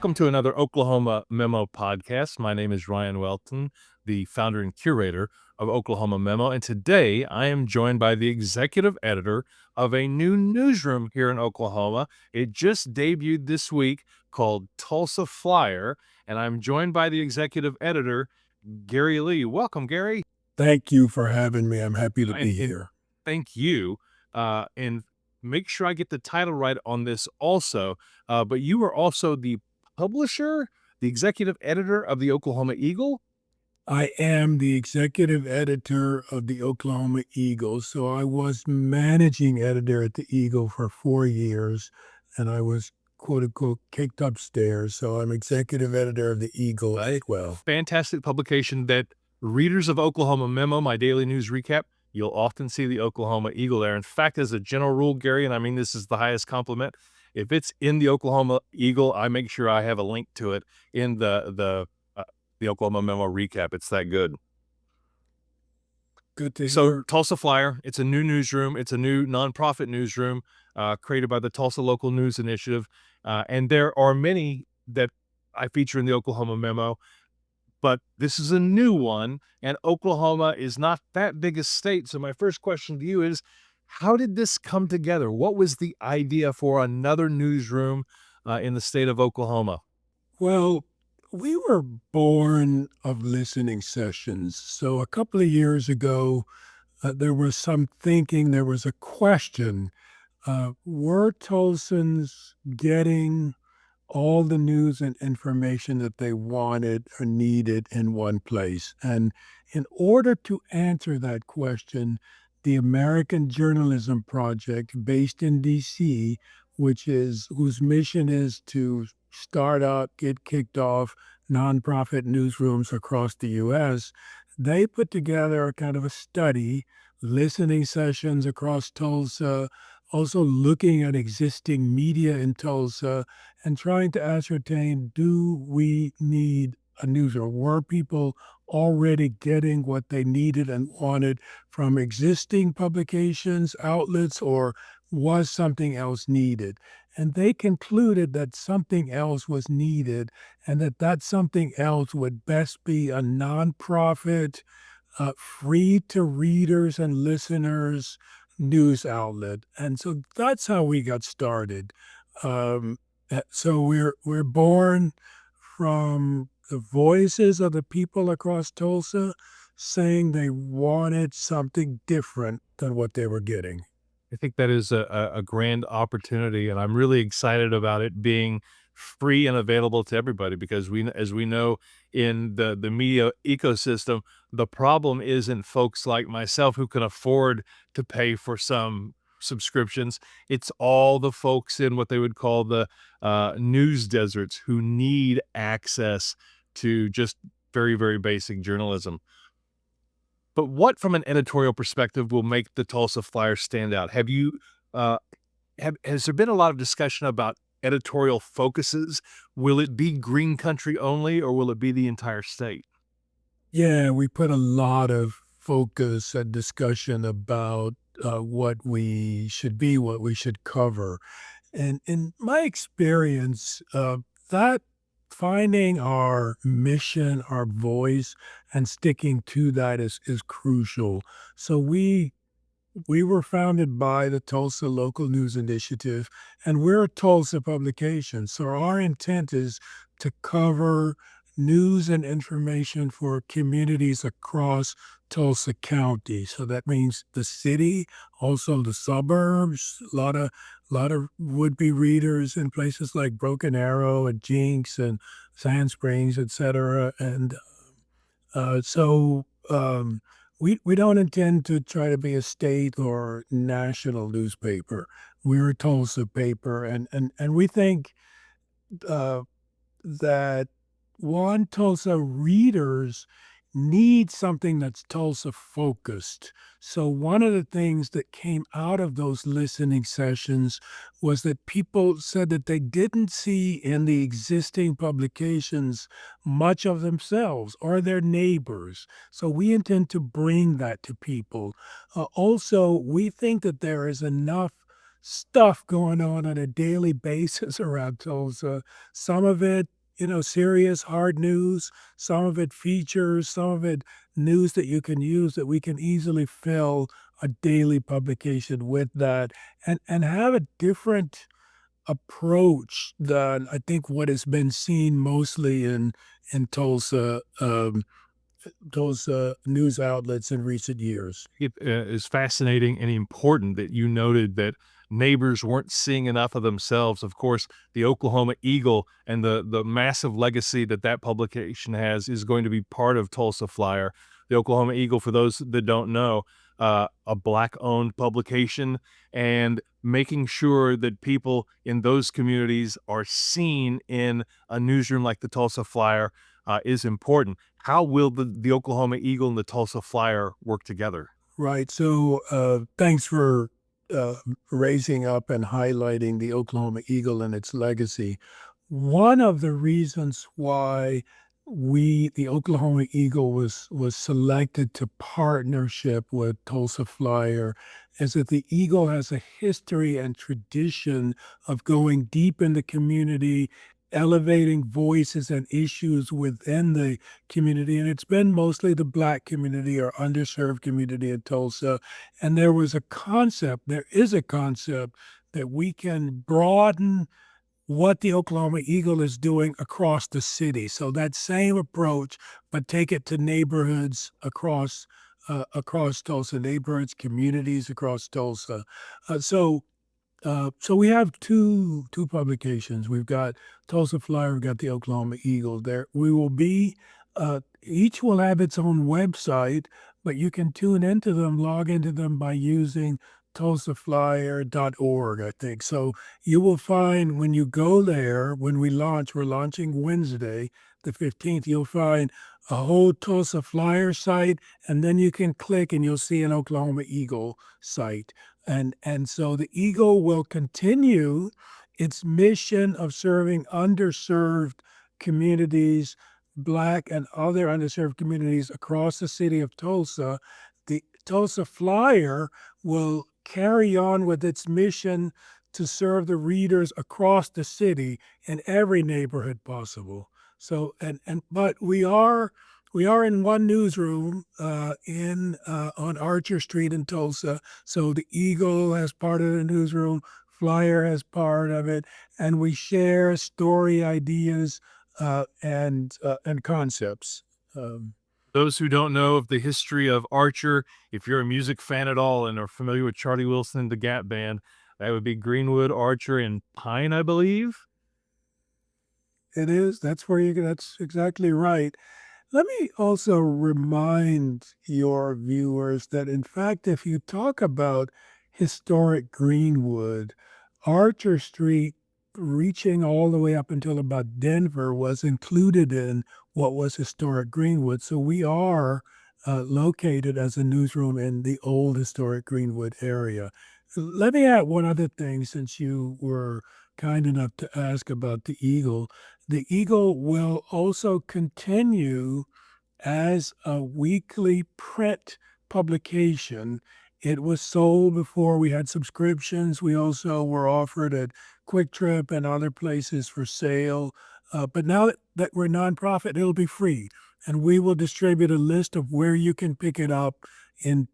Welcome to another Oklahoma Memo podcast. My name is Ryan Welton, the founder and curator of Oklahoma Memo. And today I am joined by the executive editor of a new newsroom here in Oklahoma. It just debuted this week called Tulsa Flyer. And I'm joined by the executive editor, Gary Lee. Welcome, Gary. Thank you for having me. I'm happy to be And here. thank you. And make sure I get the title right on this also. But you are also the publisher, the executive editor of the Oklahoma Eagle. I am the executive editor of the Oklahoma Eagle. So I was managing editor at the Eagle for 4 years, and I was quote unquote kicked upstairs. So I'm executive editor of the Eagle as well. Fantastic publication that readers of Oklahoma Memo, my daily news recap, you'll often see the Oklahoma Eagle there. In fact, as a general rule, Gary, and I mean this is the highest compliment, if it's in the Oklahoma Eagle, I make sure I have a link to it in the Oklahoma Memo recap. It's that good. Good to So hear. Tulsa Flyer, it's a new newsroom. It's a new nonprofit newsroom created by the Tulsa Local News Initiative. And there are many that I feature in the Oklahoma Memo, but this is a new one, and Oklahoma is not that big a state. So my first question to you is, how did this come together? What was the idea for another newsroom in the state of Oklahoma? Well, we were born of listening sessions. So a couple of years ago, there was some thinking, there was a question. Were Tulsans getting all the news and information that they wanted or needed in one place? And in order to answer that question, the American Journalism Project, based in DC, whose mission is to start out, get kicked off nonprofit newsrooms across the US, they put together a kind of a study, listening sessions across Tulsa, also looking at existing media in Tulsa and trying to ascertain, do we need a newsroom? Were people already getting what they needed and wanted from existing publications, outlets, or was something else needed? And they concluded that something else was needed and that something else would best be a nonprofit, free to readers and listeners news outlet. And so that's how we got started. So we're born from the voices of the people across Tulsa saying they wanted something different than what they were getting. I think that is a grand opportunity, and I'm really excited about it being free and available to everybody because as we know in the media ecosystem, the problem isn't folks like myself who can afford to pay for some subscriptions. It's all the folks in what they would call the news deserts who need access to just very, very basic journalism. But what, from an editorial perspective, will make the Tulsa Flyer stand out? Have you, has there been a lot of discussion about editorial focuses? Will it be green country only, or will it be the entire state? Yeah, we put a lot of focus and discussion about what we should be, what we should cover. And in my experience, that finding our mission, our voice, and sticking to that is crucial. So we were founded by the Tulsa Local News Initiative, and we're a Tulsa publication. So our intent is to cover news and information for communities across Tulsa County. So that means the city, also the suburbs, a lot of would-be readers in places like Broken Arrow and Jinx and Sand Springs, et cetera. And we don't intend to try to be a state or national newspaper. We're a Tulsa paper, and we think uh, that one, Tulsa readers need something that's Tulsa focused. So one of the things that came out of those listening sessions was that people said that they didn't see in the existing publications much of themselves or their neighbors. So we intend to bring that to people. Also, we think that there is enough stuff going on a daily basis around Tulsa. Some of it serious, hard news. Some of it features, some of it news that you can use that we can easily fill a daily publication with that and have a different approach than I think what has been seen mostly in Tulsa, Tulsa news outlets in recent years. It is fascinating and important that you noted that neighbors weren't seeing enough of themselves. Of course, the Oklahoma Eagle and the massive legacy that that publication has is going to be part of Tulsa Flyer. The Oklahoma Eagle, for those that don't know, a black-owned publication, and making sure that people in those communities are seen in a newsroom like the Tulsa Flyer is important. How will the Oklahoma Eagle and the Tulsa Flyer work together? Right. So, thanks for uh, raising up and highlighting the Oklahoma Eagle and its legacy. One of the reasons why the Oklahoma Eagle, was selected to partnership with Tulsa Flyer is that the Eagle has a history and tradition of going deep in the community, elevating voices and issues within the community, and it's been mostly the Black community or underserved community in Tulsa. And there is a concept that we can broaden what the Oklahoma Eagle is doing across the city. So that same approach, but take it to neighborhoods across Tulsa, neighborhoods, communities across Tulsa. So we have two publications. We've got Tulsa Flyer, we've got the Oklahoma Eagle. There we will be. Each will have its own website, but you can tune into them, log into them by using tulsaflyer.org, I think. So you will find when you go there, when we're launching Wednesday, the 15th, you'll find a whole Tulsa Flyer site, and then you can click and you'll see an Oklahoma Eagle site. And so the Eagle will continue its mission of serving underserved communities, Black and other underserved communities across the city of Tulsa. The Tulsa Flyer will carry on with its mission to serve the readers across the city in every neighborhood possible. So but we are in one newsroom in on Archer Street in Tulsa. So the Eagle has part of the newsroom, Flyer has part of it, and we share story ideas and concepts. Um, Those who don't know of the history of Archer, if you're a music fan at all and are familiar with Charlie Wilson and the Gap Band, that would be Greenwood, Archer, and Pine, I believe. it is. That's exactly right. Let me also remind your viewers that, in fact, if you talk about historic Greenwood, Archer Street, reaching all the way up until about Denver, was included in what was historic Greenwood. So we are located as a newsroom in the old historic Greenwood area. Let me add one other thing since you were kind enough to ask about the Eagle. The Eagle will also continue as a weekly print publication. It was sold before we had subscriptions. We also were offered at Quick Trip and other places for sale. But now that we're nonprofit, it'll be free. And we will distribute a list of where you can pick it up in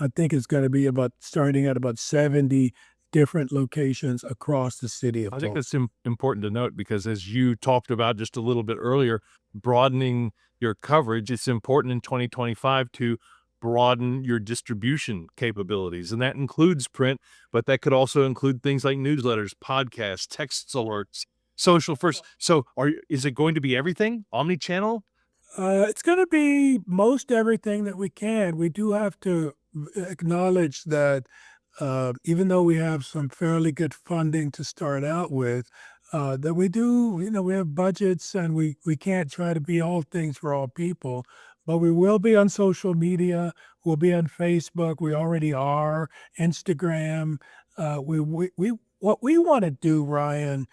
I think it's going to be about starting at about 70 different locations across the city of I think Tulsa. that's important to note because, as you talked about just a little bit earlier, broadening your coverage, it's important in 2025 to broaden your distribution capabilities. And that includes print, but that could also include things like newsletters, podcasts, text alerts, social first. So is it going to be everything? Omni-channel? It's going to be most everything that we can. We do have to acknowledge that even though we have some fairly good funding to start out with, that we have budgets and we can't try to be all things for all people. But we will be on social media. We'll be on Facebook. We already are. Instagram. What we want to do, Ryan,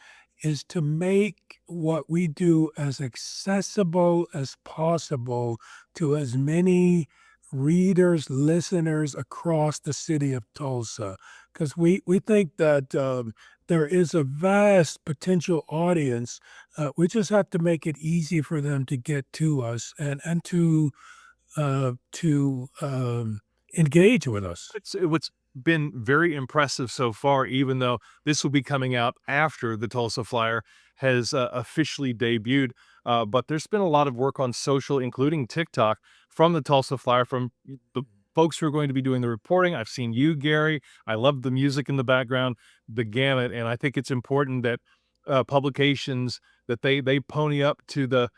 is to make what we do as accessible as possible to as many readers, listeners across the city of Tulsa, because we think that there is a vast potential audience. We just have to make it easy for them to get to us and to engage with us. What's been very impressive so far, even though this will be coming out after the Tulsa Flyer has officially debuted, but there's been a lot of work on social, including TikTok, from the Tulsa Flyer, from the folks who are going to be doing the reporting. I've seen you, Gary. I love the music in the background, the gamut, and I think it's important that publications that they pony up to the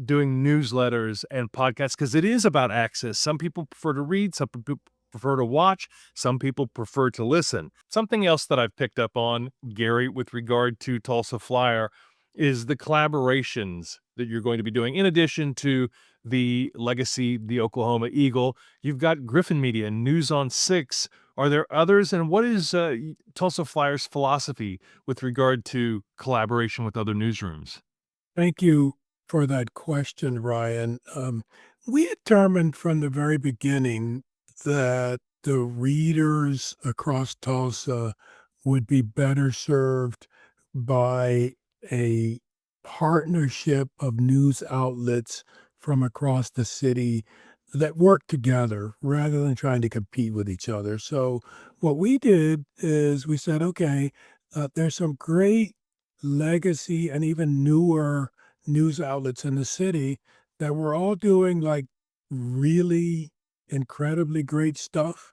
doing newsletters and podcasts because it is about access. Some people prefer to read, some people prefer to watch, some people prefer to listen. Something else that I've picked up on, Gary, with regard to Tulsa Flyer is the collaborations that you're going to be doing. In addition to the legacy, the Oklahoma Eagle, you've got Griffin Media, News on Six. Are there others? And what is Tulsa Flyer's philosophy with regard to collaboration with other newsrooms? Thank you for that question, Ryan. We determined from the very beginning that the readers across Tulsa would be better served by a partnership of news outlets from across the city that work together rather than trying to compete with each other. So, what we did is we said, okay, there's some great legacy and even newer news outlets in the city that were all doing like really incredibly great stuff.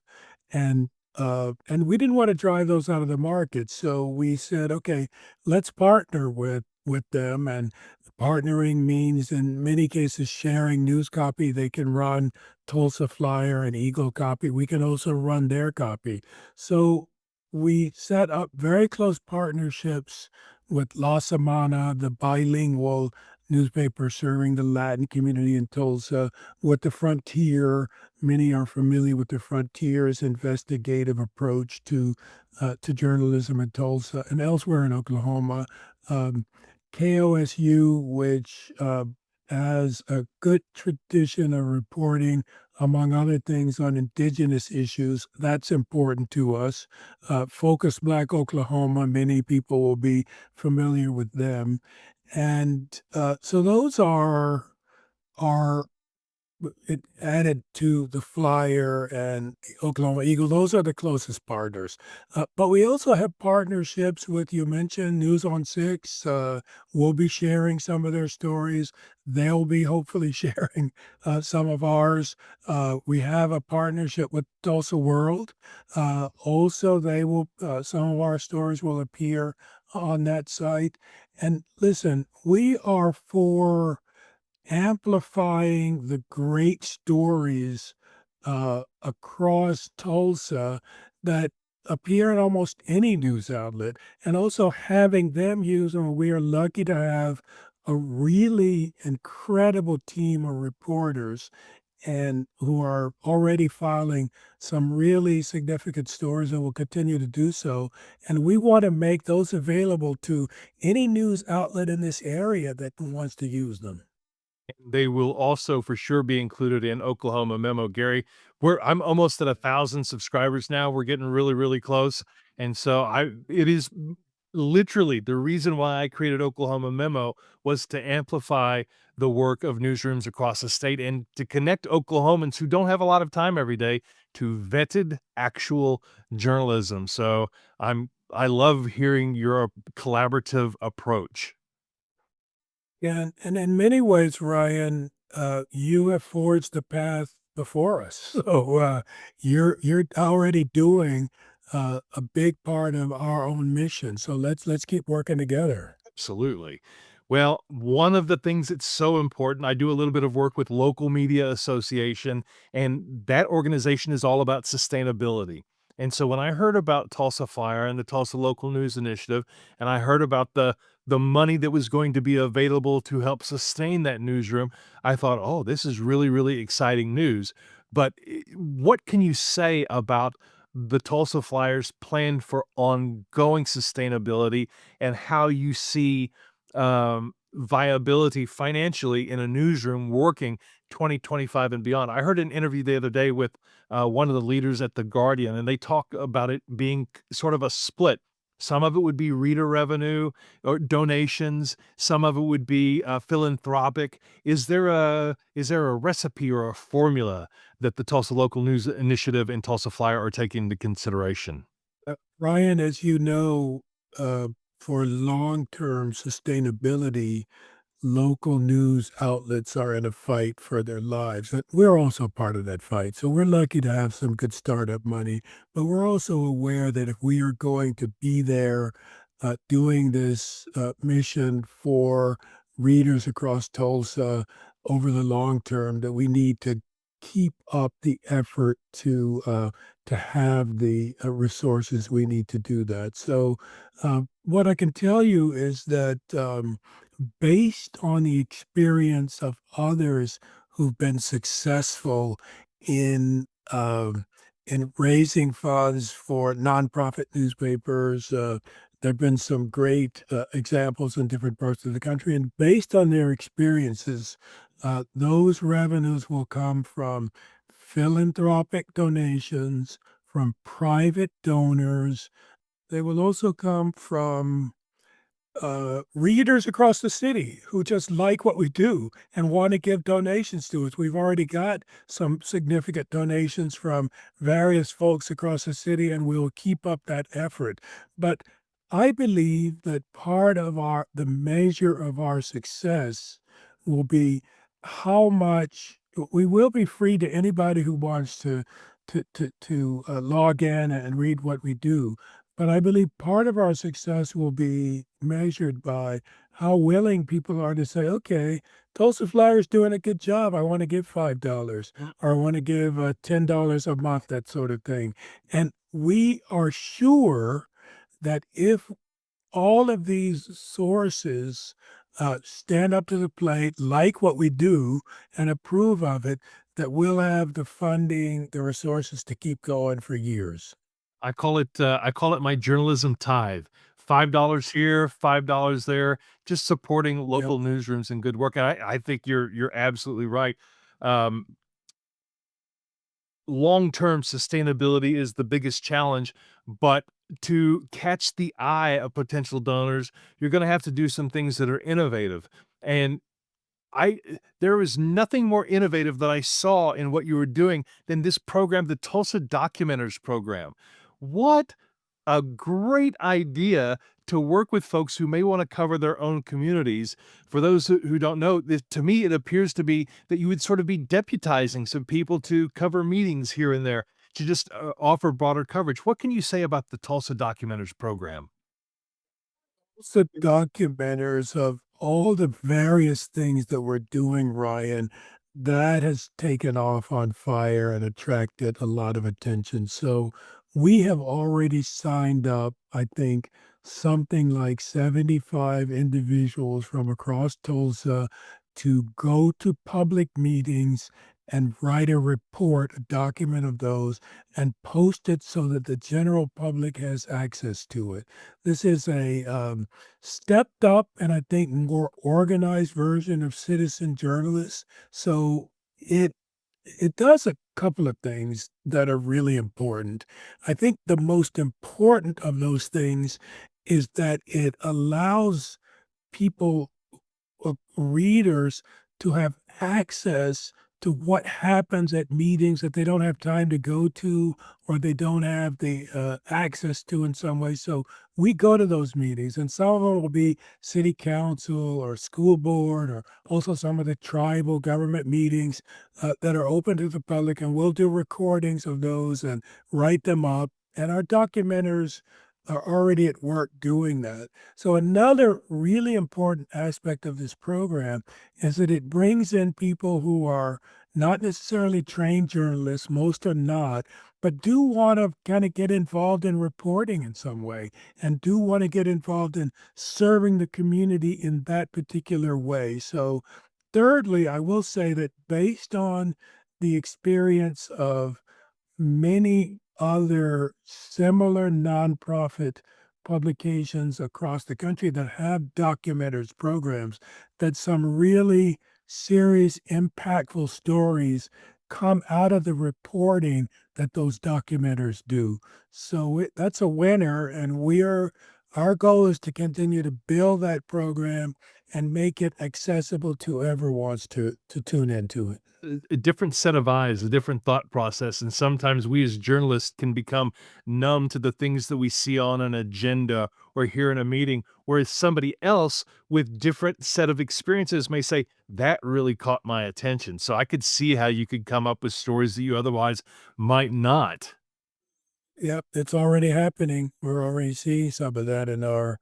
And we didn't want to drive those out of the market. So we said, okay, let's partner with them. And partnering means in many cases sharing news copy. They can run Tulsa Flyer and Eagle copy. We can also run their copy. So we set up very close partnerships with La Semana, the bilingual newspaper serving the Latin community in Tulsa, with the Frontier. Many are familiar with the Frontier's investigative approach to journalism in Tulsa and elsewhere in Oklahoma. Um, KOSU, which has a good tradition of reporting, among other things, on indigenous issues. That's important to us. Focus Black Oklahoma, many people will be familiar with them. And so those are it added to the Flyer and the Oklahoma Eagle. Those are the closest partners. But we also have partnerships with, you mentioned News on Six. We'll be sharing some of their stories. They'll be hopefully sharing some of ours. We have a partnership with Tulsa World. Also, they will some of our stories will appear on that site. And listen, we are for amplifying the great stories across Tulsa that appear in almost any news outlet, and also having them use them. We are lucky to have a really incredible team of reporters and who are already filing some really significant stories and will continue to do so. And we want to make those available to any news outlet in this area that wants to use them. They will also for sure be included in Oklahoma Memo, Gary. I'm almost at 1,000 subscribers now. We're getting really, really close. And so it is literally the reason why I created Oklahoma Memo was to amplify the work of newsrooms across the state and to connect Oklahomans who don't have a lot of time every day to vetted actual journalism. So I love hearing your collaborative approach. Yeah, and in many ways, Ryan, you have forged the path before us. So you're already doing a big part of our own mission. So let's keep working together. Absolutely. Well, one of the things that's so important, I do a little bit of work with Local Media Association, and that organization is all about sustainability. And so when I heard about Tulsa Fire and the Tulsa Local News Initiative, and I heard about the money that was going to be available to help sustain that newsroom, I thought, oh, this is really, really exciting news. But what can you say about the Tulsa Flyers plan for ongoing sustainability and how you see viability financially in a newsroom working 2025 and beyond? I heard an interview the other day with one of the leaders at The Guardian, and they talk about it being sort of a split. some of it would be reader revenue or donations, some of it would be, philanthropic. Is there a recipe or a formula that the Tulsa Local News Initiative and Tulsa Flyer are taking into consideration? Ryan, as you know, uh, for long-term sustainability, local news outlets are in a fight for their lives. And we're also part of that fight. So we're lucky to have some good startup money, but we're also aware that if we are going to be there doing this mission for readers across Tulsa over the long term, that we need to keep up the effort to have the resources we need to do that. So, what I can tell you is that based on the experience of others who've been successful in raising funds for nonprofit newspapers. There have been some great examples in different parts of the country, and based on their experiences, those revenues will come from philanthropic donations, from private donors. They will also come from readers across the city who just like what we do and want to give donations to us. We've already got some significant donations from various folks across the city, and we'll keep up that effort. But I believe that part of the measure of our success will be how much we will be free to anybody who wants to log in and read what we do. But I believe part of our success will be measured by how willing people are to say, okay, Tulsa Flyer's doing a good job. I want to give $5 or I want to give $10 a month, that sort of thing. And we are sure that if all of these sources stand up to the plate, like what we do, and approve of it, that we'll have the funding, the resources to keep going for years. I call it my journalism tithe. $5 here, $5 there, just supporting Yep. local newsrooms and good work. And I think you're absolutely right. Um, Long-term sustainability is the biggest challenge, but to catch the eye of potential donors, you're gonna have to do some things that are innovative. And I there was nothing more innovative that I saw in what you were doing than this program, the Tulsa Documenters program. What a great idea to work with folks who may wanna cover their own communities. For those who don't know, this to me, it appears to be that you would sort of be deputizing some people to cover meetings here and there, to just, offer broader coverage. What can you say about the Tulsa Documenters program? The documenters of all the various things that we're doing, Ryan, that has taken off on fire and attracted a lot of attention. So we have already signed up, I think, something like 75 individuals from across Tulsa to go to public meetings and write a report, a document of those, and post it so that the general public has access to it. This is a stepped up and I think more organized version of citizen journalists. So it does a couple of things that are really important. I think the most important of those things is that it allows people readers to have access to what happens at meetings that they don't have time to go to or they don't have the access to in some way. So we go to those meetings, and some of them will be city council or school board, or also some of the tribal government meetings that are open to the public. And we'll do recordings of those and write them up. And our documenters are already at work doing that. So another really important aspect of this program is that it brings in people who are not necessarily trained journalists, most are not, but do want to kind of get involved in reporting in some way and do want to get involved in serving the community in that particular way. So thirdly, I will say that based on the experience of many other similar nonprofit publications across the country that have documenters programs, that some really serious, impactful stories come out of the reporting that those documenters do. So that's a winner, and our goal is to continue to build that program and make it accessible to whoever wants to tune into it. A different set of eyes, a different thought process, and sometimes we as journalists can become numb to the things that we see on an agenda or hear in a meeting, whereas somebody else with different set of experiences may say, "That really caught my attention." So I could see how you could come up with stories that you otherwise might not. Yep, it's already happening. We're already seeing some of that in our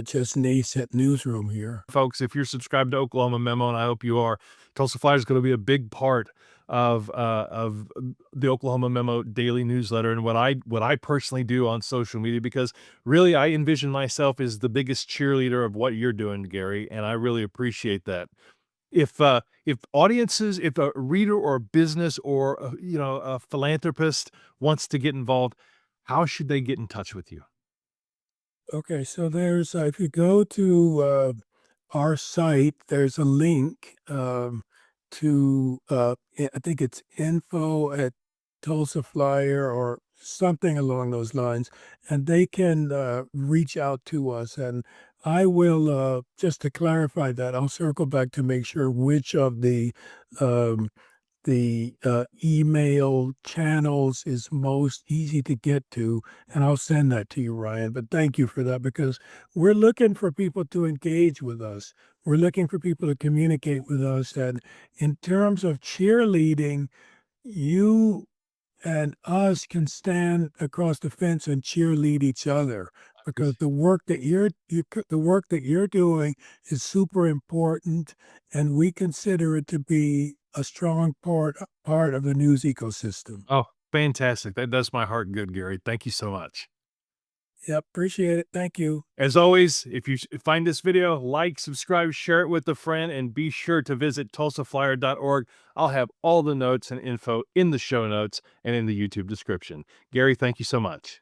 just nascent newsroom here. Folks, if you're subscribed to Oklahoma Memo, and I hope you are, Tulsa Flyer is going to be a big part of the Oklahoma Memo daily newsletter and what I personally do on social media, because really I envision myself as the biggest cheerleader of what you're doing, Gary, and I really appreciate that. If audiences, if a reader or a business or a philanthropist wants to get involved, how should they get in touch with you? Okay, so there's if you go to our site, there's a link to I think it's info at Tulsa Flyer or something along those lines, and they can reach out to us. And I will just to clarify that, I'll circle back to make sure which of um, the email channels is most easy to get to, and I'll send that to you, Ryan. But thank you for that because we're looking for people to engage with us. We're looking for people to communicate with us. And in terms of cheerleading, you and us can stand across the fence and cheerlead each other because the work that you're doing is super important, and we consider it to be a strong part of the news ecosystem. Oh, fantastic. That does my heart good, Gary. Thank you so much. Yep, appreciate it. Thank you. As always, if you find this video, like, subscribe, share it with a friend, and be sure to visit tulsaflyer.org. I'll have all the notes and info in the show notes and in the YouTube description. Gary, thank you so much.